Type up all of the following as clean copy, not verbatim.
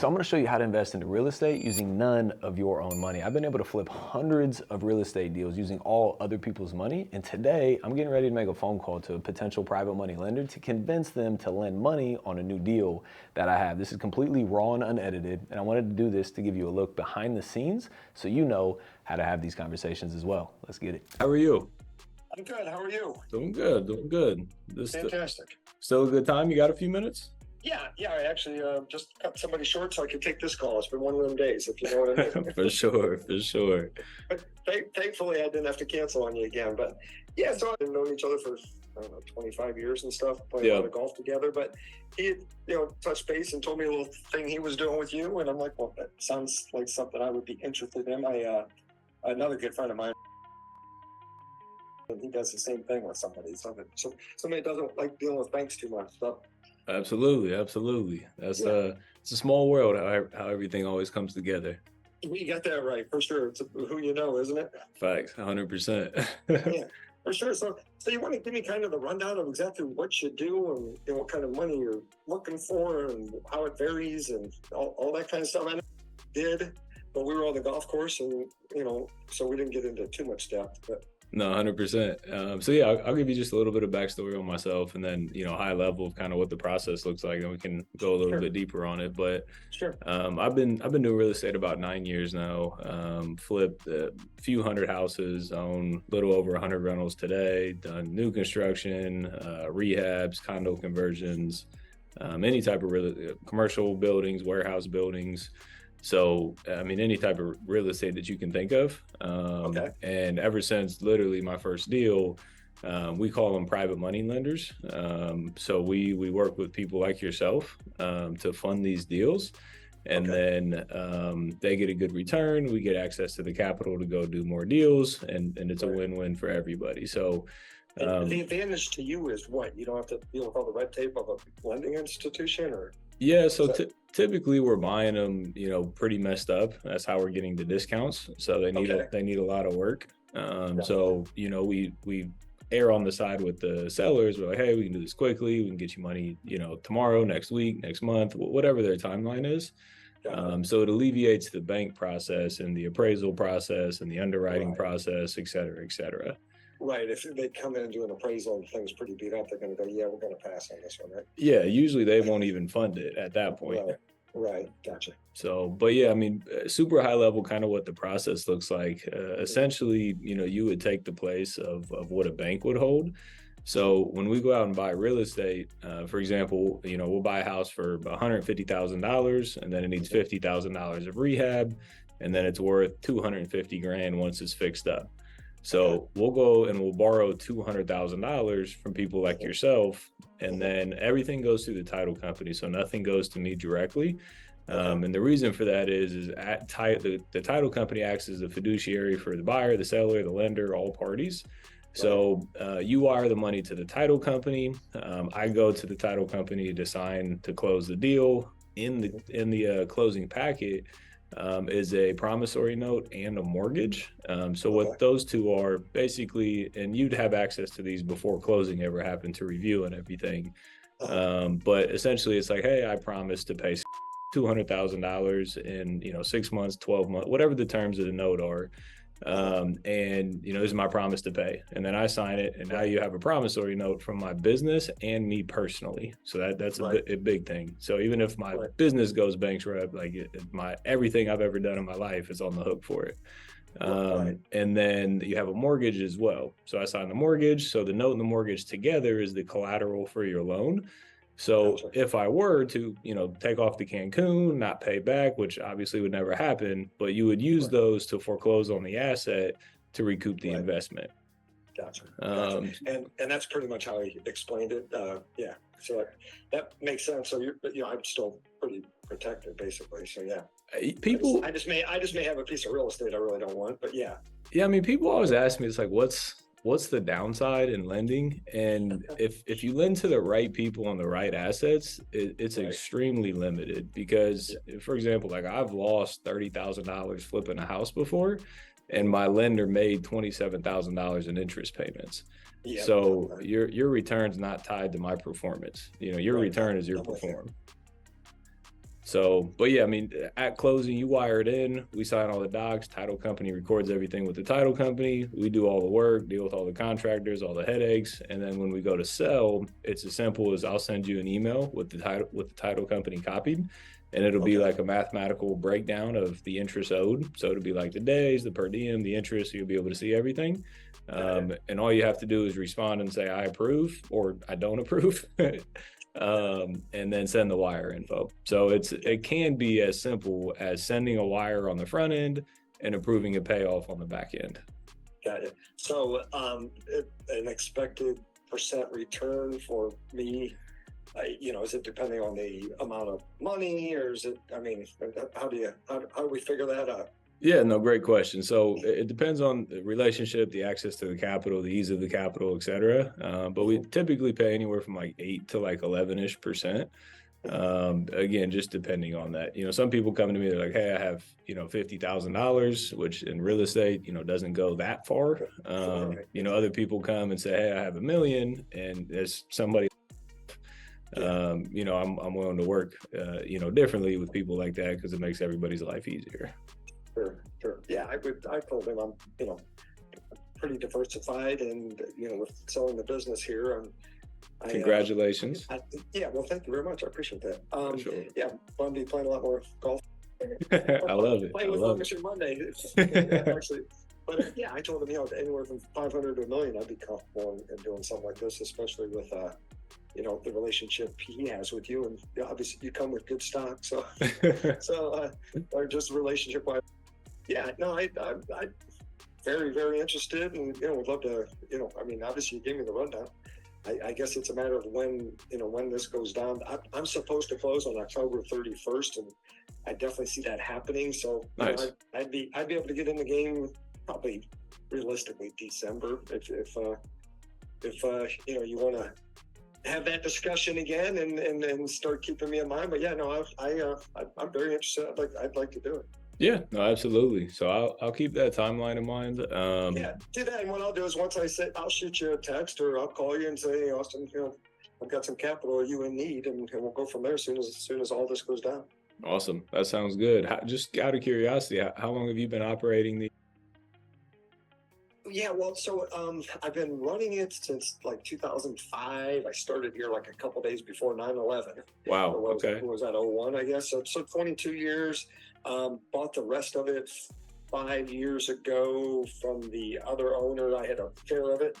So I'm going to show you how to invest into real estate using none of your own money. I've been able to flip hundreds of real estate deals using all other people's money. And today I'm getting ready to make a phone call to a potential private money lender to convince them to lend money on a new deal that I have. This is completely raw and unedited. And I wanted to do this to give you a look behind the scenes so you know how to have these conversations as well. Let's get it. How are you? I'm good. How are you? Doing good, doing good. Fantastic. Still a good time? You got a few minutes? Yeah. I actually just cut somebody short so I could take this call. It's been one of them days, if you know what I mean. For sure. But thankfully, I didn't have to cancel on you again. But yeah, so we've known each other for, I don't know, 25 years and stuff, playing a lot of golf together. But he had, touched base and told me a little thing he was doing with you. And I'm like, well, that sounds like something I would be interested in. Another good friend of mine, and he does the same thing with somebody. So somebody doesn't like dealing with banks too much. So Absolutely. That's it's a small world how everything always comes together. you got that right for sure. It's who you know, isn't it? Facts, 100%. Yeah, for sure. So you want to give me kind of the rundown of exactly what you do and what kind of money you're looking for and how it varies and all that kind of stuff. I did, but we were on the golf course and so we didn't get into too much depth. But No, 100%. So yeah, I'll give you just a little bit of backstory on myself, and then high level of kind of what the process looks like, and we can go a little bit deeper on it. But sure, I've been doing real estate about 9 years now. Flipped a few hundred houses, own a little over 100 rentals today. Done new construction, rehabs, condo conversions, any type of commercial buildings, warehouse buildings. So, I mean, any type of real estate that you can think of. And ever since literally my first deal, we call them private money lenders. So we work with people like yourself to fund these deals. And then they get a good return. We get access to the capital to go do more deals. And it's a win-win for everybody. So the advantage to you is what? You don't have to deal with all the red tape of a lending institution or? Yeah, so typically we're buying them, pretty messed up. That's how we're getting the discounts. So they need a lot of work. So we err on the side with the sellers. We're like, hey, we can do this quickly. We can get you money, tomorrow, next week, next month, whatever their timeline is. So it alleviates the bank process and the appraisal process and the underwriting process, et cetera, et cetera. Right. If they come in and do an appraisal and things pretty beat up, they're going to go, yeah, we're going to pass on this one, right? Yeah, usually they won't even fund it at that point. Right. Gotcha. So, but yeah, I mean, super high level, kind of what the process looks like. Essentially, you would take the place of what a bank would hold. So when we go out and buy real estate, for example, we'll buy a house for $150,000 and then it needs $50,000 of rehab, and then it's worth $250,000 once it's fixed up. So we'll go and we'll borrow $200,000 from people like yourself, and then everything goes through the title company. So nothing goes to me directly. And the reason for that is the title company acts as a fiduciary for the buyer, the seller, the lender, all parties. So you wire the money to the title company. I go to the title company to sign to close the deal. In the closing packet is a promissory note and a mortgage. So what those two are basically, and you'd have access to these before closing ever happened to review and everything. But essentially it's like, hey, I promise to pay $200,000 in 6 months, 12 months, whatever the terms of the note are. And this is my promise to pay, and then I sign it, and now you have a promissory note from my business and me personally. So that's a big thing. So even if my business goes bankrupt, like everything I've ever done in my life is on the hook for it. And then you have a mortgage as well. So I sign the mortgage. So the note and the mortgage together is the collateral for your loan. So if I were to, take off to Cancun, not pay back, which obviously would never happen, but you would use those to foreclose on the asset to recoup the investment. Gotcha. And that's pretty much how he explained it. Yeah. So that makes sense. So I'm still pretty protected basically. So yeah. I just may have a piece of real estate I really don't want, but yeah. Yeah. I mean, people always ask me, it's like, what's the downside in lending? And if you lend to the right people on the right assets, it's extremely limited because, for example, like I've lost $30,000 flipping a house before, and my lender made $27,000 in interest payments. So your return's not tied to my performance. Your return is your performance. So, but yeah, I mean, at closing, you wire it in, we sign all the docs, title company records everything with the title company, we do all the work, deal with all the contractors, all the headaches, and then when we go to sell, it's as simple as I'll send you an email with the title company copied, and it'll be like a mathematical breakdown of the interest owed. So it'll be like the days, the per diem, the interest, so you'll be able to see everything. And all you have to do is respond and say, I approve or I don't approve. And then send the wire info. So it can be as simple as sending a wire on the front end and approving a payoff on the back end. Got it. So an expected percent return for me, is it depending on the amount of money, or is it, I mean, how do we figure that out? Yeah, no, great question. So it depends on the relationship, the access to the capital, the ease of the capital, et cetera. But we typically pay anywhere from like 8 to like 11-ish%. Again, just depending on that. Some people come to me, they're like, hey, I have, $50,000, which in real estate, doesn't go that far. Other people come and say, hey, I have $1 million, and there's somebody, I'm willing to work, differently with people like that because it makes everybody's life easier. Sure. Yeah, I told him I'm, pretty diversified, and with selling the business here, Congratulations. Well, thank you very much. I appreciate that. Sure. Yeah, I'm gonna be playing a lot more golf. I love it. Playing with Rutherford Monday, actually. But yeah, I told him, anywhere from 500 to $1 million, I'd be comfortable in doing something like this, especially with the relationship he has with you, and obviously you come with good stock, so or just relationship wise. Yeah, no, I very, very interested, and would love to. Obviously you gave me the rundown. I guess it's a matter of when this goes down. I'm supposed to close on October 31st, and I definitely see that happening. So nice. I'd be able to get in the game probably realistically December if you want to have that discussion again and start keeping me in mind. But yeah, no, I'm very interested. I'd like to do it. Yeah, no, absolutely. So I'll keep that timeline in mind. Yeah, do that. And what I'll do is once I say, I'll shoot you a text or I'll call you and say, hey, Austin, I've got some capital. Are you in need? And we'll go from there as soon as all this goes down. Awesome. That sounds good. Just out of curiosity, how long have you been operating the? Yeah, well, so I've been running it since like 2005. I started here like a couple days before 9/11. Wow. Okay. It was at 01, I guess. So 22 years. Bought the rest of it 5 years ago from the other owner. I had a share of it.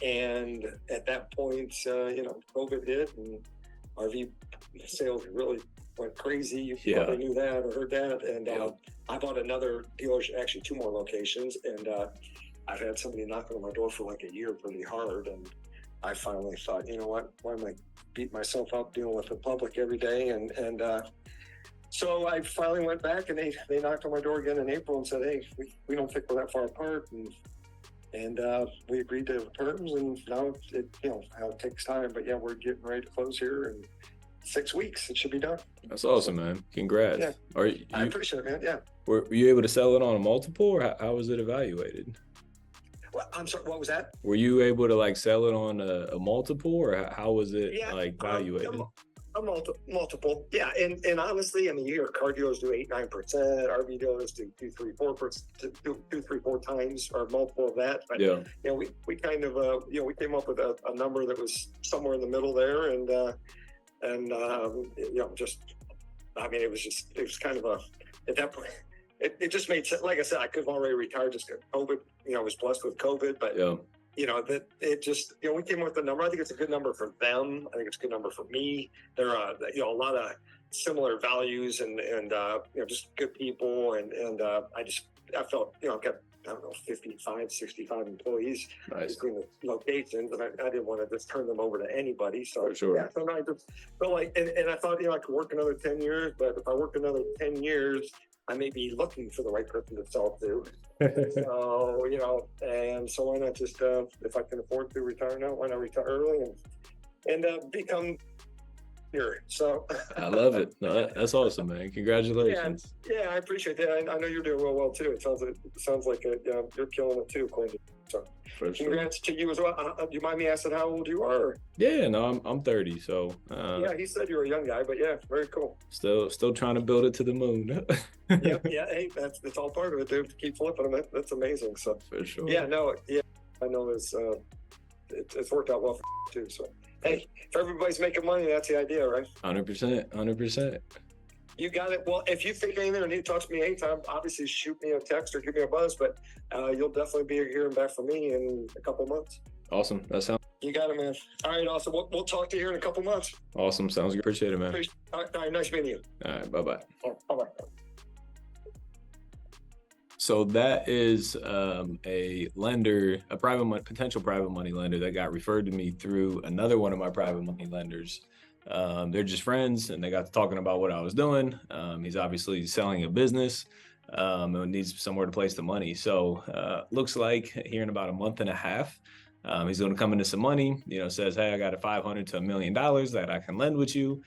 And at that point, COVID hit and RV sales really went crazy. You probably knew that or heard that. And I bought another dealership, actually 2 more locations. And I've had somebody knocking on my door for like a year pretty hard. And I finally thought, you know what, why am I beat myself up dealing with the public every day? And so I finally went back, and they knocked on my door again in April and said, hey, we don't think we're that far apart. And we agreed to terms, and now it takes time. But yeah, we're getting ready to close here in 6 weeks. It should be done. That's awesome, man. Congrats. Yeah. I appreciate it, man. Yeah. Were you able to sell it on a multiple, or how was it evaluated? Well, I'm sorry, what was that? Were you able to sell it on a multiple, or how was it evaluated? A multiple, yeah, and honestly, I mean, you hear car dealers do 8-9%, RV dealers do 2-3-4 times or multiple of that. But we kind of we came up with a number that was somewhere in the middle there, and just, I mean, it was kind of at that point, it just made sense. Like I said, I could have already retired just because COVID. I was blessed with COVID, but that it just, we came up with a number. I think it's a good number for them. I think it's a good number for me. There are, a lot of similar values and just good people. And I felt, I've got, 55, 65 employees between the locations, and I didn't want to just turn them over to anybody. So, so I just felt like, and I thought, I could work another 10 years, but if I work another 10 years, I may be looking for the right person to sell to. So, and so why not just, if I can afford to retire now, why not retire early and become here? So I love it. No, that's awesome, man. Congratulations. Yeah, I appreciate that. I know you're doing real well too. It sounds like you're killing it too, Quentin. So For sure. congrats to you as well. Do you mind me asking how old you are? Yeah, no, I'm 30, so Yeah, he said you were a young guy, but yeah, very cool. still trying to build it to the moon. Yep, yeah, hey, that's all part of it, dude. Keep flipping them. That's amazing. So For sure. yeah, no, yeah, I know it's worked out well for too. So hey, if everybody's making money, that's the idea, right? 100%, 100%. You got it. Well, if you think anything or need to talk to me anytime, obviously shoot me a text or give me a buzz, but you'll definitely be hearing back from me in a couple months. Awesome. That sounds You got it, man. All right, awesome. We'll talk to you here in a couple months. awesome. Sounds good. Appreciate it, man. All right, nice meeting you. All right, bye-bye. Bye-bye. So that is a lender, potential private money lender that got referred to me through another one of my private money lenders. They're just friends, and they got to talking about what I was doing. He's obviously selling a business and needs somewhere to place the money. So looks like here in about a month and a half, he's going to come into some money. Says, "Hey, I got a $500 to $1 million that I can lend with you."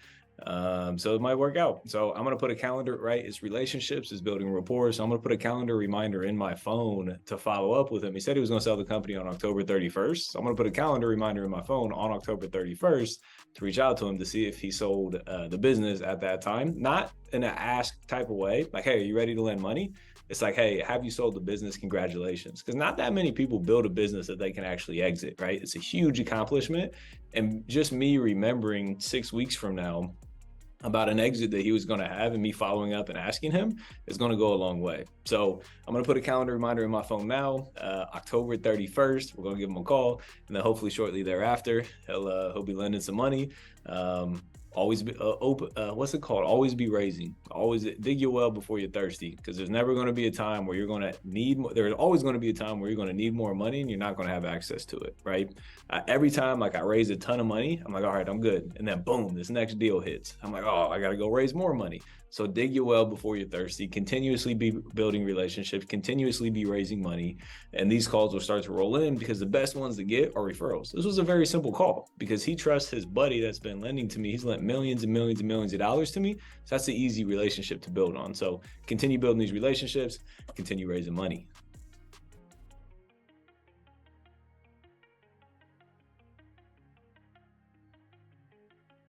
So it might work out. So I'm going to put a calendar, right? It's relationships, it's building rapport. So I'm going to put a calendar reminder in my phone to follow up with him. He said he was going to sell the company on October 31st. So I'm going to put a calendar reminder in my phone on October 31st to reach out to him to see if he sold the business at that time. Not in an ask type of way, like, "Hey, are you ready to lend money?" It's like, "Hey, have you sold the business? Congratulations." Because not that many people build a business that they can actually exit, right? It's a huge accomplishment. And just me remembering 6 weeks from now about an exit that he was going to have and me following up and asking him is going to go a long way. So I'm going to put a calendar reminder in my phone now, October 31st, we're going to give him a call, and then hopefully shortly thereafter, he'll be lending some money. Always be open. What's it called? Always be raising. Always dig your well before you're thirsty, because there's never going to be a time where you're going to need more. There's always going to be a time where you're going to need more money and you're not going to have access to it, right? Every time, like, I raise a ton of money, I'm like, all right, I'm good. And then boom, this next deal hits. I'm like, oh, I got to go raise more money. So dig your well before you're thirsty. Continuously be building relationships, continuously be raising money. And these calls will start to roll in, because the best ones to get are referrals. This was a very simple call because he trusts his buddy that's been lending to me. He's lent millions and millions and millions of dollars to me. So that's an easy relationship to build on. So continue building these relationships, continue raising money.